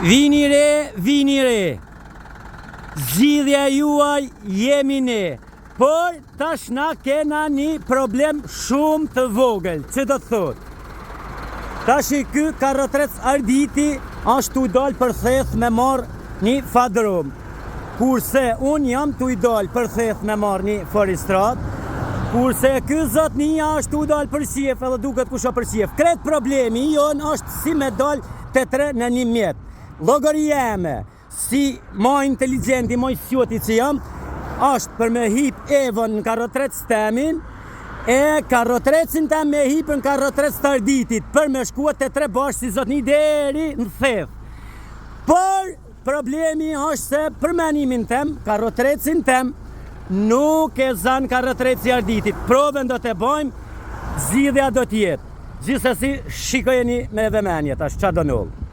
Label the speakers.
Speaker 1: Vini re, zgjidhja juaj jemi ne, por tash na kena një problem shumë të vogël, që do të thot. Tash i ky karrotrec Arditi ashtu i dal për theth me marr një fadrom, kurse un jam tu i dal për theth me marr një forestrat, kurse ky zotnia ashtu i dal për shef edhe duket kusha për shef. Kret problemi jon është si me dal të tre në një mjet. Llogaria jeme, si ma inteligjenti, ma i sjoti që jam, është për me hip Evon në karrotrec temin, e karrotrecin tem me hip në karrotrec të Arditit, për me shkuat të tre bashkë si zotni deri në theth. Por problemi është se për menimin tem, karrotrecin tem, nuk e zan karrotreci Arditit. Provën do të bojmë, zgjidhja do t'jetë. Gjithsesi, shikojeni me vëmendje tash çfarë do ndodh.